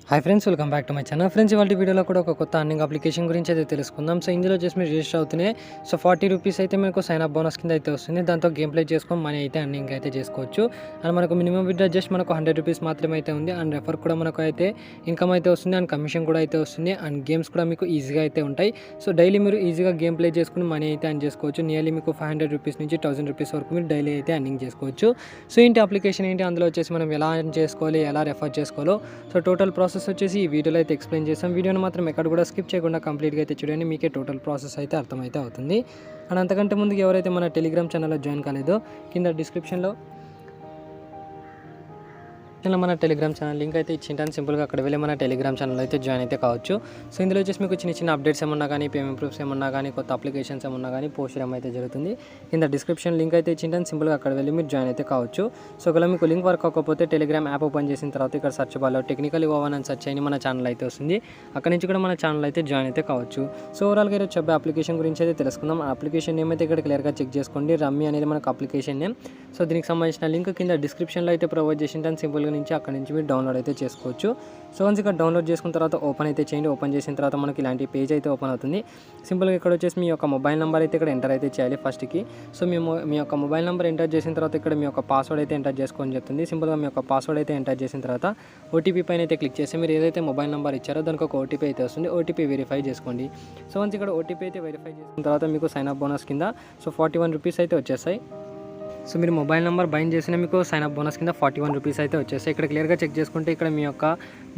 Hi friends, welcome back to my channel. Friends, ఇవాళ వీడియోలో కూడా ఒక కొత్త అర్నింగ్ అప్లికేషన్ గురించి అయితే తెలుసుకుందాం. సో ఇందులో జస్ట్ మీరు రిజిస్టర్ అవుతున్నాయి. సో 40 రూపీస్ అయితే మీకు సైన్ అప్ బోనస్ కింద అయితే వస్తుంది. దాంతో గేమ్ ప్లే చేసుకొని మనీ అయితే అర్నింగ్ అయితే చేసుకోవచ్చు. అండ్ మనకు మినిమం విత్డ్రా జస్ట్ మనకు 100 రూపీస్ మాత్రమే అయితే ఉంది. అండ్ రెఫర్ కూడా మనకు అయితే ఇన్కమ్ అయితే వస్తుంది. అండ్ కమిషన్ కూడా అయితే వస్తుంది. అండ్ గేమ్స్ కూడా మీకు ఈజీగా అయితే ఉంటాయి. సో డైలీ మీరు ఈజీగా గేమ్ ప్లే చేసుకుని మనీ అయితే అర్న్ చేసుకోవచ్చు. నియర్లీ మీకు 500 రూపీస్ నుంచి 1000 రూపీస్ వరకు మీరు డైలీ అయితే అర్నింగ్ చేసుకోవచ్చు. సో ఏంటి అప్లికేషన్ ఏంటి, అందులో వచ్చేసి మనం ఎలా అర్న్ చేసుకోవాలి, ఎలా రెఫర్ చేసుకోవాలో సో టోటల్ ప్రాసెస్ వచ్చేసి ఈ వీడియోలో అయితే ఎక్స్ప్లెయిన్ చేస్తాం. వీడియోని మాత్రం ఎక్కడ కూడా స్కిప్ చేయకుండా కంప్లీట్గా అయితే చూడండి, మీకే టోటల్ ప్రాసెస్ అయితే అర్థమైతే అవుతుంది. అండ్ అంతకంటే ముందు ఎవరైతే మన టెలిగ్రామ్ ఛానల్లో జాయిన్ కాలేదో కింద డిస్క్రిప్షన్లో మన టెలిగ్రామ్ ఛానల్ లింక్ అయితే ఇచ్చింటాను. సింపుల్గా అక్కడ వెళ్ళి మన టెలిగ్రామ్ ఛానల్ అయితే జాయిన్ అయితే కావచ్చు. సో ఇందులో వచ్చేసి మీకు చిన్న చిన్న అప్డేట్స్ ఏమన్నా కానీ, పేమెంట్ ప్రూఫ్స్ ఏమన్నా కానీ, కొత్త అప్లికేషన్స్ ఏమన్నా కానీ పోస్ట్ చేయడం అయితే జరుగుతుంది. కింద డిస్క్రిప్షన్ లింక్ అయితే ఇచ్చింటాను. సింపుల్గా అక్కడ వెళ్ళి మీరు జాయిన్ అయితే కావచ్చు. సో ఒకవేళ మీకు లింక్ వర్క్ అవ్వకపోతే టెలిగ్రామ్ యాప్ ఓపెన్ చేసిన తర్వాత ఇక్కడ సర్చ్ బార్లో టెక్నికల్ ఓవన్ అని సర్చ్ అయిన మన ఛానల్ అయితే వస్తుంది. అక్కడ నుంచి కూడా మన ఛానల్ అయితే జాయిన్ అయితే కావచ్చు. సో ఓవరాల్గా ఈరోజు చెప్పే అప్లికేషన్ గురించి అయితే తెలుసుకుందాం. ఆ అప్లికేషన్ నేమ్ అయితే ఇక్కడ క్లియర్గా చెక్ చేసుకోండి. రమ్మీ అనేది మనకు అప్లికేషన్ నేమ్. సో దీనికి సంబంధించిన లింక్ కింద డిస్క్రిప్షన్లో అయితే ప్రొవైడ్ చేసింటాను. సింపుల్గా నుంచి అక్కడ నుంచి మీరు డౌన్లోడ్ అయితే చేసుకోవచ్చు. సో వన్స్ ఇక్కడ డౌన్లోడ్ చేసుకున్న తర్వాత ఓపెన్ అయితే చేయండి. ఓపెన్ చేసిన తర్వాత మనకి ఇలాంటి పేజ్ అయితే ఓపెన్ అవుతుంది. సింపుల్గా ఇక్కడ వచ్చేసి మీ యొక్క మొబైల్ నెంబర్ అయితే ఇక్కడ ఎంటర్ అయితే చేయాలి ఫస్ట్కి. సో మీ యొక్క మొబైల్ నెంబర్ ఎంటర్ చేసిన తర్వాత ఇక్కడ మీ యొక్క పాస్వర్డ్ అయితే ఎంటర్ చేసుకోని చెప్తుంది. సింపుల్గా మీ యొక్క పాస్వర్డ్ అయితే ఎంటర్ చేసిన తర్వాత ఓటీపీ పైన అయితే క్లిక్ చేసి మీరు ఏదైతే మొబైల్ నెంబర్ ఇచ్చారో దానికి ఒక ఓటీపీ అయితే వస్తుంది. ఓటీపీ వెరిఫై చేసుకోండి. సో వన్స్ ఇక్కడ ఓటీపీ అయితే వెరిఫై చేసిన తర్వాత మీకు సైన్ అప్ బోనస్ కింద సో 41 రూపీస్ అయితే వచ్చేస్తాయి. సో మీరు మొబైల్ నెంబర్ బైండ్ చేసిన మీకు సైన్ అప్ బోనస్ కింద 41 రూపీస్ అయితే వచ్చేస్తాయి. ఇక్కడ క్లియర్గా చెక్ చేసుకుంటే ఇక్కడ మీ యొక్క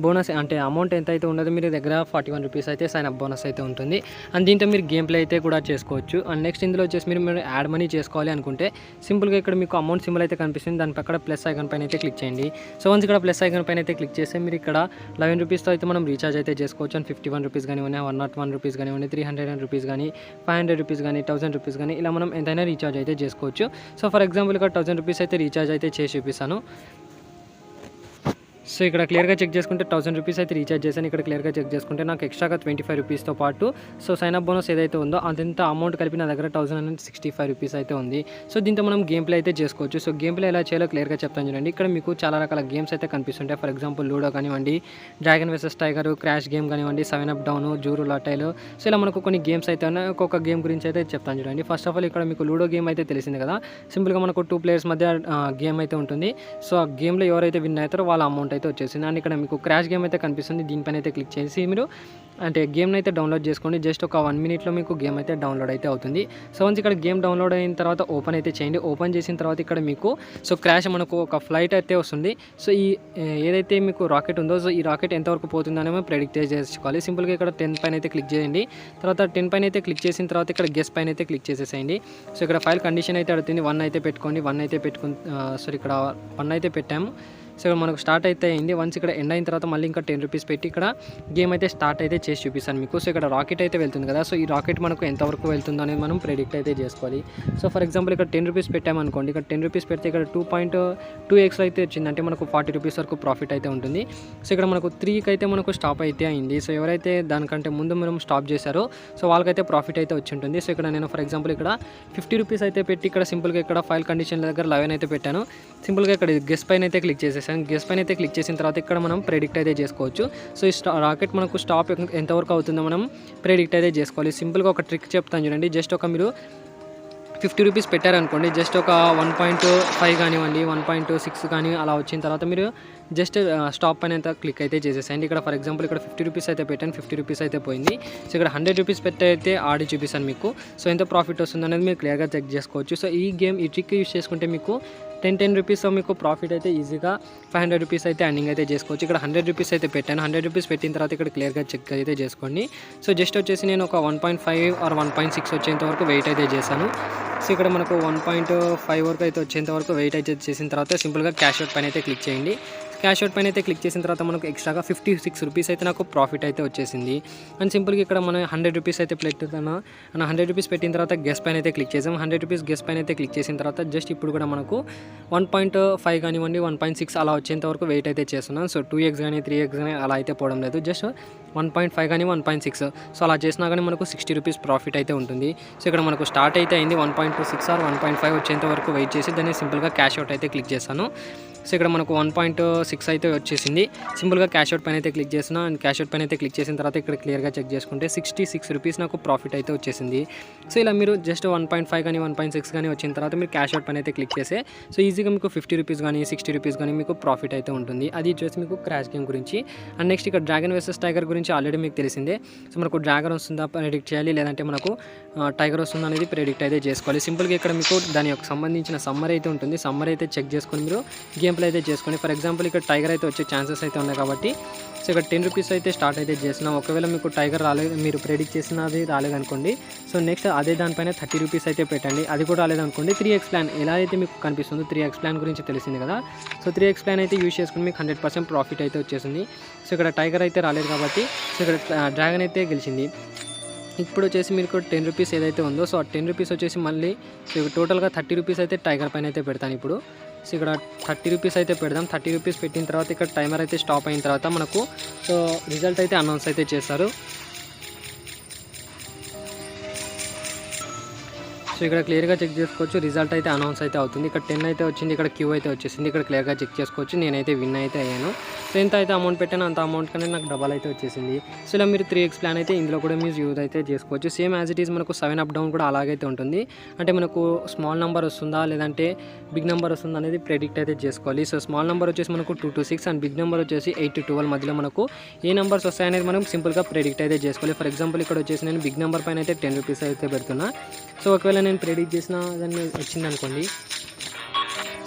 బోనస్ అంటే అమౌంట్ ఎంత అయితే ఉండదో మీరు దగ్గర 41 రూపీస్ అయితే సైన్ అప్ బోనస్ అయితే ఉంటుంది. అండ్ దీంతో మీరు గేమ్ ప్లే అయితే కూడా చేసుకోవచ్చు. అండ్ నెక్స్ట్ ఇందులో వచ్చేసి మీరు యాడ్ మనీ చేసుకోవాలి అనుకుంటే సింపుల్గా ఇక్కడ మీకు అమౌంట్ సింబల్ అయితే కనిపిస్తుంది. దాని పక్కన ప్లస్ ఐకాన్ పైన అయితే క్లిక్ చేయండి. సో వన్స్ ఇక్కడ ప్లస్ ఐకాన్ పైన అయితే క్లిక్ చేస్తే మీరు ఇక్కడ 11 రూపీస్తో అయితే మనం రీఛార్జ్ అయితే చేసుకోవచ్చు. అండ్ 51 రూపీస్ కానివ్వండి, 101 రూపీస్ కానివ్వండి, 300 రూపీస్ కానీ, 500 రూపీస్ కానీ, 1000 రూపీస్ కానీ ఇలా మనం ఎంతైనా రీఛార్జ్ అయితే చేసుకోవచ్చు. సో ఫర్ ఎగ్జాంపుల్ ఇక్కడ 1000 రూపీస్ అయితే రీఛార్జ్ అయితే చేసి చూపిస్తాను. సో ఇక్కడ క్లియర్గా చెక్ చేసుకుంటే 1000 రూపీస్ అయితే రీఛార్జ్ చేశాను. ఇక్కడ క్లియర్గా చెక్ చేసుకుంటే నాకు ఎక్స్ట్రాగా 25 రూపీస్తో పాటు సో సైన్ అప్ బోనస్ ఏదైతే ఉందో అదంతా అమౌంట్ కలిపి నా దగ్గర 1065 రూపీస్ అయితే ఉంది. సో దీంతో మనం గేమ్ ప్లే అయితే చేసుకోవచ్చు. సో గేమ్ ప్లే ఎలా చేయాలో క్లియర్గా చెప్తాను చూడండి. ఇక్కడ మీకు చాలా రకాల గేమ్స్ అయితే కనిపిస్తుంటాయి. ఫర్ ఎగ్జాంపుల్ లూడో కానివ్వండి, dragon versus tiger, crash game కానివ్వండి, 7 అప్ డౌన్, జూరు లాటైలు. సో ఇలా మనకు కొన్ని గేమ్స్ అయితే ఉన్నాయి. ఒక్కొక్క గేమ్ గురించి అయితే చెప్తాను చూడండి. ఫస్ట్ ఆఫ్ ఆల్ ఇక్కడ మీకు లూడో గేమ్ అయితే తెలిసింది కదా. సింపుల్గా మనకు 2 ప్లేయర్స్ మధ్య గేమ్ అయితే ఉంటుంది. సో ఆ గేమ్లో ఎవరైతే విన్ అవుతారో వాళ్ళ అమౌంట్ అయితే వచ్చేసింది. అండ్ ఇక్కడ మీకు క్రాష్ గేమ్ అయితే కనిపిస్తుంది. దీనిపైన అయితే క్లిక్ చేసి మీరు అంటే గేమ్ని అయితే డౌన్లోడ్ చేసుకోండి. జస్ట్ ఒక 1 మినిట్లో మీకు గేమ్ అయితే డౌన్లోడ్ అయితే అవుతుంది. సో వన్స్ ఇక్కడ గేమ్ డౌన్లోడ్ అయిన తర్వాత ఓపెన్ అయితే చేయండి. ఓపెన్ చేసిన తర్వాత ఇక్కడ మీకు సో క్రాష్ మనకు ఒక ఫ్లైట్ అయితే వస్తుంది. సో ఈ ఏదైతే మీకు రాకెట్ ఉందో సో ఈ రాకెట్ ఎంతవరకు పోతుందనే మేము ప్రెడిక్ట్ చేసుకోవాలి. సింపుల్గా ఇక్కడ 10 పైన అయితే క్లిక్ చేయండి. తర్వాత 10 పైన అయితే క్లిక్ చేసిన తర్వాత ఇక్కడ గెస్ పైన అయితే క్లిక్ చేసేసేయండి. సో ఇక్కడ ఫైల్ కండిషన్ అయితే అడుగుతుంది. 1 అయితే పెట్టుకోండి. 1 అయితే పెట్టుకుని సో ఇక్కడ 1 అయితే పెట్టాము. సో ఇక్కడ మనకు స్టార్ట్ అయితే అయింది. వన్స్ ఇక్కడ ఎండ్ అయిన తర్వాత మళ్ళీ ఇంకా 10 రూపీస్ పెట్టి ఇక్కడ గేమ్ అయితే స్టార్ట్ అయితే చేసి చూపిస్తాను మీకు. సో ఇక్కడ రాకెట్ అయితే వెళ్తుంది కదా. సో ఈ రాకెట్ మనకు ఎంతవరకు వెళ్తుందో అనేది మనం ప్రెడిక్ట్ అయితే చేసుకోవాలి. సో ఫర్ ఎగ్జాంపుల్ ఇక్కడ 10 రూపీస్ పెట్టామనుకోండి. ఇక్కడ 10 రూపీస్ పెడితే ఇక్కడ 2.2x అయితే వచ్చింది. అంటే మనకు 40 రూపీస్ వరకు ప్రాఫిట్ అయితే ఉంటుంది. సో ఇక్కడ మనకు 3కి అయితే మనకు స్టాప్ అయితే అయింది. సో ఎవరైతే దానికంటే ముందు మనం స్టాప్ చేశారో సో వాళ్ళకైతే ప్రాఫిట్ అయితే వచ్చి ఉంటుంది. సో ఇక్కడ నేను ఫర్ ఎగ్జాంపుల్ ఇక్కడ 50 రూపీస్ అయితే పెట్టి ఇక్కడ సింపుల్గా ఇక్కడ ఫైల్ కండిషన్ దగ్గర 11 అయితే పెట్టాను. సింపుల్గా ఇక్కడ గెస్ పైన అయితే క్లిక్ చేసేసాను. గెస్ పైన అయితే క్లిక్ చేసిన తర్వాత ఇక్కడ మనం ప్రెడిక్ట్ అయితే చేసుకోవచ్చు. సో ఈ రాకెట్ మనకు స్టాప్ ఎంతవరకు అవుతుందో మనం ప్రెడిక్ట్ అయితే చేసుకోవాలి. సింపుల్గా ఒక ట్రిక్ చెప్తాను చూడండి. జస్ట్ ఒక మీరు 50 రూపీస్ పెట్టారనుకోండి. జస్ట్ ఒక 1.5 కానివ్వండి, 1.6 కానీ అలా వచ్చిన తర్వాత మీరు జస్ట్ స్టాప్ పైన అయితే క్లిక్ అయితే చేసేసేయండి. ఇక్కడ ఫర్ ఎగ్జాంపుల్ ఇక్కడ 50 రూపీస్ అయితే పెట్టాను. 50 రూపీస్ అయితే పోయింది. సో ఇక్కడ 100 రూపీస్ పెట్టి అయితే ఆడి చూపిస్తాను మీకు. సో ఎంత ప్రాఫిట్ వస్తుంది అనేది మీరు క్లియర్గా చెక్ చేసుకోవచ్చు. సో ఈ ట్రిక్ యూస్ చేసుకుంటే మీకు 10 రూపీస్తో మీకు ప్రాఫిట్ అయితే ఈజీగా 500 రూపీస్ అయితే అర్నింగ్ అయితే చేసుకోవచ్చు. ఇక్కడ 100 రూపీస్ అయితే పెట్టాను. 100 రూపీస్ పెట్టిన తర్వాత ఇక్కడ క్లియర్గా చెక్ అయితే చేసుకోండి. సో జస్ట్ వచ్చేసి నేను ఒక 1.5 ఆర్ 1.6 వచ్చేంత వరకు వెయిట్ అయితే చేశాను. సో ఇక్కడ మనకు 1.5 వరకు అయితే వచ్చేంత వరకు వెయిట్ అయితే చేసిన తర్వాత సింపుల్గా క్యాష్ అవుట్ పైన అయితే క్లిక్ చేయండి. క్యాష్ అవుట్ పైన అయితే క్లిక్ చేసిన తర్వాత మనకు ఎక్స్ట్రాగా 56 రూపీస్ అయితే నాకు ప్రాఫిట్ అయితే వచ్చేసింది. అండ్ సింపుల్గా ఇక్కడ మనం 100 రూపీస్ అయితే పెట్టుతాను. అండ్ 100 రూపీస్ పెట్టిన తర్వాత గెస్ పైన అయితే క్లిక్ చేసాం. 100 రూపీస్ గెస్ పైన అయితే క్లిక్ చేసిన తర్వాత జస్ట్ ఇప్పుడు కూడా మనకు 1.5 కానివ్వండి, 1.6 అలా వచ్చేంత వరకు వెయిట్ అయితే చేస్తున్నాను. సో 2x కానీ 3x కానీ అలా అయితే పోవడం లేదు. జస్ట్ 1.5 కానీ 1.6. సో అలా చేసినా కానీ మనకు 60 రూపీస్ ప్రాఫిట్ అయితే ఉంటుంది. సో ఇక్కడ మనకు స్టార్ట్ అయితే అయింది 1.26 ఆర్ 1.5 వచ్చేంత వరకు వెయిట్ చేసి దాన్ని సింపుల్గా క్యాష్ అవుట్ అయితే క్లిక్ చేశాను. సో ఇక్కడ మనకు 1.6 అయితే వచ్చేసింది. సింపుల్గా క్యాష్ అవుట్ పైన అయితే క్లిక్ చేసిన అండ్ క్యాష్ అవుట్ పైన అయితే క్లిక్ చేసిన తర్వాత ఇక్కడ క్లియర్గా చెక్ చేసుకుంటే 66 రూపీస్ నాకు ప్రాఫిట్ అయితే వచ్చేసింది. సో ఇలా మీరు జస్ట్ 1.5 కానీ 1.6 కానీ వచ్చిన తర్వాత మీరు క్యాష్ అవుట్ పైన అయితే క్లిక్ చేస్తే సో ఈజీగా మీకు 50 రూపీస్ కానీ 60 రూపీస్ కానీ మీకు ప్రాఫిట్ అయితే ఉంటుంది. అది వచ్చేసి మీకు క్రాష్ గేమ్ గురించి. అండ్ నెక్స్ట్ ఇక్కడ డ్రాగన్ వర్సెస్ టైగర్ గురించి ఆల్రెడీ మీకు తెలిసిందే. సో మనకు డ్రాగన్ వస్తుందా ప్రెడిక్ట్ చేయాలి, లేదంటే మనకు టైగర్ వస్తుందా అనేది ప్రెడిక్ట్ అయితే చేసుకోవాలి. సింపుల్గా ఇక్కడ మీకు దాని యొక్క సంబంధించిన సమ్మర్ అయితే ఉంటుంది. సమ్మర్ అయితే చెక్ చేసుకొని మీరు గేమ్ ప్లే అయితే చేసుకోండి. ఫర్ ఎగ్జాంపుల్ ఇక్కడ టైగర్ అయితే వచ్చే ఛాన్సెస్ అయితే ఉన్నాయి కాబట్టి సో ఇక్కడ 10 రూపీస్ అయితే స్టార్ట్ అయితే చేసినా, ఒకవేళ మీకు టైగర్ రాలేదు, మీరు ప్రెడిక్ట్ చేసినది రాలేదనుకోండి, సో నెక్స్ట్ అదే దానిపైన 30 రూపీస్ అయితే పెట్టండి. అది కూడా రాలేదనుకోండి 3x ప్లాన్ ఎలా అయితే మీకు కనిపిస్తుందో 3x ప్లాన్ గురించి తెలిసింది కదా. సో 3x ప్లాన్ అయితే యూజ్ చేసుకుని మీకు 100% ప్రాఫిట్ అయితే వచ్చేసింది. సో ఇక్కడ టైగర్ అయితే రాలేదు కాబట్టి సో ఇక్కడ డ్రాగన్ అయితే గెలిచింది. ఇప్పుడు వచ్చేసి మీకు 10 రూపీస్ ఏదైతే ఉందో సో ఆ 10 రూపీస్ వచ్చేసి మళ్ళీ సో టోటల్గా 30 రూపీస్ అయితే టైగర్ పైన అయితే పెడతాను ఇప్పుడు. సో ఇక్కడ 30 రూపీస్ అయితే పెడదాం. 30 రూపీస్ పెట్టిన తర్వాత ఇక్కడ టైమర్ అయితే స్టాప్ అయిన తర్వాత మనకు సో రిజల్ట్ అయితే అనౌన్స్ అయితే చేస్తారు. సో ఇక్కడ క్లియర్గా చెక్ చేసుకోవచ్చు, రిజల్ట్ అయితే అనౌన్స్ అయితే అవుతుంది. ఇక్కడ 10 అయితే వచ్చింది, ఇక్కడ క్యూ అయితే వచ్చేసింది. ఇక్కడ క్లియర్గా చెక్ చేసుకోవచ్చు, నేనైతే విన్ అయితే అయ్యాను. సో ఎంత అయితే అమౌంట్ పెట్టాను అంత అమౌంట్ కానీ నాకు డబల్ అయితే వచ్చేసింది. సో ఇలా మీరు 3x ప్లాన్ అయితే ఇందులో కూడా మీరు యూజ్ అయితే చేసుకోవచ్చు. సేమ్ యాజ్ ఇట్ ఈస్ మనకు 7 అప్ డౌన్ కూడా అలాగైతే ఉంటుంది. అంటే మనకు స్మాల్ నెంబర్ వస్తుందా లేదంటే బిగ్ నెంబర్ వస్తుందా అనేది ప్రెడిక్ట్ అయితే చేసుకోవాలి. సో స్మాల్ నెంబర్ వచ్చేసి మనకు 2 to 6 అండ్ బిగ్ నెంబర్ వచ్చేసి 8 to 12 మధ్యలో మనకు ఏ నెంబర్స్ వస్తాయనేది మనం సింపుల్గా ప్రెడిక్ట్ అయితే చేసుకోవాలి. ఫర్ ఎగ్జాంపుల్ ఇక్కడ వచ్చేసి నేను బిగ్ నెంబర్ పైన అయితే 10 రూపీస్ అయితే పెడుతున్నా. సో ఒకవేళ నేను ప్రెడిక్ట్ చేసిన దాన్ని వచ్చిందనుకోండి,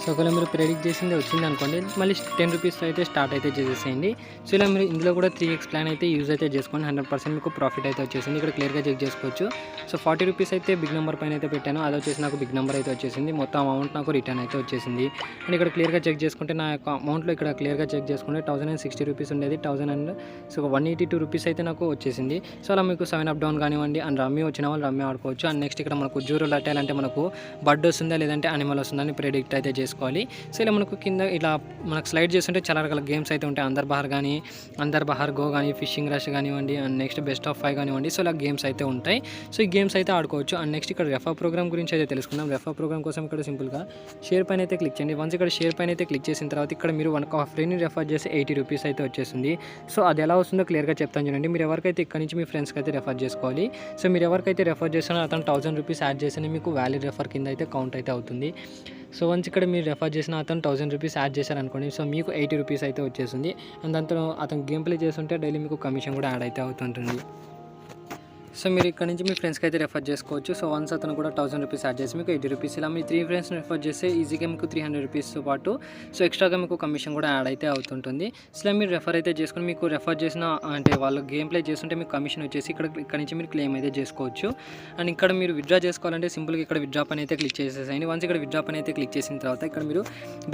సో ఒకవేళ మీరు ప్రెడిక్ట్ చేసింది వచ్చిందనుకోండి మళ్ళీ 10 రూపీస్ అయితే స్టార్ట్ అయితే చేసేసేయండి. సో ఇలా మీరు ఇందులో కూడా 3x ప్లాన్ అయితే యూజ్ అయితే చేసుకోండి. 100% మీకు ప్రాఫిట్ అయితే వచ్చేసింది. ఇక్కడ క్లియర్గా చెక్ చేసుకోవచ్చు. సో 40 రూపీస్ అయితే బిగ్ నెంబర్ పైన అయితే పెట్టాను, అది వచ్చేసి నాకు బిగ్ నెంబర్ అయితే వచ్చేసింది. మొత్తం అమౌంట్ నాకు రిటర్న్ అయితే వచ్చేసింది. అండ్ ఇక్కడ క్లియర్గా చెక్ చేసుకుంటే నా యొక్క అమౌంట్లో ఇక్కడ క్లియర్గా చెక్ చేసుకుంటే 1060 రూపీస్ ఉండేది 1000 అండ్ సో 182 రూపీస్ అయితే నాకు వచ్చేసింది. సో అలా మీకు 7 అప్ డౌన్ కానివ్వండి అండ్ రమ్మీ వచ్చిన వాళ్ళు రమ్మీ ఆడుకోవచ్చు. అండ్ నెక్స్ట్ ఇక్కడ మనకు జూరో లట్టాలంటే మనకు బర్డ్ వస్తుందా లేదంటే అనిమల్ వస్తుందా అని ప్రెడిక్ట్ అయితే చేసుకోవాలి. సో ఇలా మనకు కింద ఇలా మనకు స్లైడ్ చేస్తుంటే చాలా రకాల గేమ్స్ అయితే ఉంటాయి. అందర్ బహార్ కానీ, అందర్ బహార్ గో కానీ, ఫిషింగ్ రష్ కానివ్వండి అండ్ నెక్స్ట్ బెస్ట్ ఆఫ్ 5 కానివ్వండి. సో ఇలా గేమ్స్ అయితే ఉంటాయి. సో ఈ గేమ్స్ అయితే ఆడుకోవచ్చు. అండ్ నెక్స్ట్ ఇక్కడ రెఫర్ ప్రోగ్రామ్ గురించి అయితే తెలుసుకుందాం. రెఫర్ ప్రోగ్రామ్ కోసం ఇక్కడ సింపుల్గా షేర్ పైన అయితే క్లిక్ చేయండి. వన్స్ ఇక్కడ షేర్ పైన అయితే క్లిక్ చేసిన తర్వాత ఇక్కడ మీరు ఒక ఫ్రెండ్ని రెఫర్ చేసి 80 రూపీస్ అయితే వచ్చేస్తుంది. సో అది ఎలా వస్తుందో క్లియర్గా చెప్తాను చూడండి. మీరు ఎవరికైతే ఇక్కడ నుంచి మీ ఫ్రెండ్స్కి అయితే రెఫర్ చేసుకోవాలి. సో మీరు ఎవరికైతే రెఫర్ చేస్తారో అతను 1000 రూపీస్ యాడ్ చేసి మీకు వ్యాలిడ్ రెఫర్ కింద అయితే కౌంట్ అయితే అవుతుంది. సో వన్స్ ఇక్కడ మీరు రెఫర్ చేసిన అతను 1000 రూపీస్ యాడ్ చేశారనుకోండి, సో మీకు 80 రూపీస్ అయితే వచ్చేస్తుంది. అండ్ దాంతో అతను గేమ్ ప్లే చేస్తుంటే డైలీ మీకు కమిషన్ కూడా యాడ్ అయితే అవుతుంటుంది. సో మీరు ఇక్కడ నుంచి మీ ఫ్రెండ్స్కి అయితే రెఫర్ చేసుకోవచ్చు. సో వన్స్ అతను కూడా 1000 రూపీస్ యాడ్ చేసి మీకు 80 రూపీస్, ఇలా మీ 3 ఫ్రెండ్స్ని రెఫర్ చేస్తే ఈజీగా మీకు 300 రూపీస్తో పాటు సో ఎక్స్ట్రాగా మీకు కమిషన్ కూడా యాడ్ అయితే అవుతుంటుంది. సో ఇలా మీరు రెఫర్ అయితే చేసుకుని మీకు రెఫర్ చేసిన అంటే వాళ్ళు గేమ్ ప్లే చేస్తుంటే మీకు కమిషన్ వచ్చేసి ఇక్కడ నుంచి మీరు క్లెయిమ్ అయితే చేసుకోవచ్చు. అండ్ ఇక్కడ మీరు విత్డ్రా చేసుకోవాలంటే సింపుల్గా ఇక్కడ విత్డ్రా పని అయితే క్లిక్ చేసేసేయండి. వన్స్ ఇక్కడ విత్డ్రా పని అయితే క్లిక్ చేసిన తర్వాత ఇక్కడ మీరు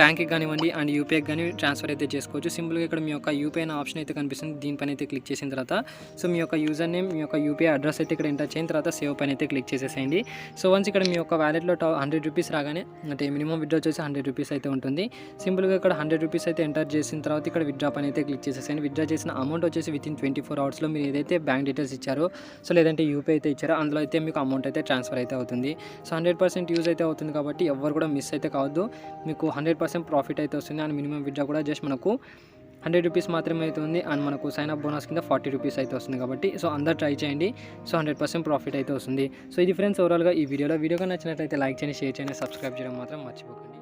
బ్యాంక్కి కానివ్వండి అండ్ యూపీఐకి కానీ ట్రాన్స్ఫర్ అయితే చేసుకోవచ్చు. సింపుల్గా ఇక్కడ మీ యొక్క యూపీఐ అనే ఆప్షన్ అయితే కనిపిస్తుంది. దీనిపైన అయితే క్లిక్ చేసిన తర్వాత సో మీ యొక్క యూజర్ నేమ్, మీ యొక్క యూపీఐ అడ్రస్ అయితే ఇక్కడ ఎంటర్ చేసిన తర్వాత సేవ్ పైన అయితే క్లిక్ చేసేసేయండి. సో వన్స్ ఇక్కడ మీ యొక్క వ్యాలెట్లో 100 రూపీస్ రాగానే అంటే మినిమం విత్డ్రా వచ్చేసి 100 రూపీస్ అయితే ఉంటుంది. సింపుల్గా ఇక్కడ 100 రూపీస్ అయితే ఎంటర్ చేసిన తర్వాత ఇక్కడ విత్డ్రా పైన అయితే క్లిక్ చేసేసేయండి. విత్డ్రా చేసిన అమౌంట్ వచ్చేసి వితిన్ 24 అవర్స్లో మీరు ఏదైతే బ్యాంక్ డీటెయిల్స్ ఇచ్చారో సో లేదంటే యూపీఐ అయితే ఇచ్చారో అందులో అయితే మీకు అమౌంట్ అయితే ట్రాన్స్ఫర్ అయితే అవుతుంది. సో 100% యూజ్ అయితే అవుతుంది కాబట్టి ఎవరు కూడా మిస్ అయితే కావద్దు. మీకు 100% ప్రాఫిట్ అయితే వస్తుంది. అండ్ మినిమం విత్డ్రా కూడా జస్ట్ మనకు 100 రూపీస్ మాత్రమే అవుతుంది. అండ్ మనకు సైన్ అప్ బోనస్ కింద 40 రూపీస్ అయితే వస్తుంది కాబట్టి సో అందరు ట్రై చేయండి. సో 100% ప్రాఫిట్ అయితే వస్తుంది. సో ఇది ఫ్రెండ్స్ ఓవరాల్గా ఈ వీడియో నచ్చినట్లయితే లైక్ చేయండి, షేర్ చేయండి, సబ్స్క్రైబ్ చేయడం మాత్రం మర్చిపోకండి.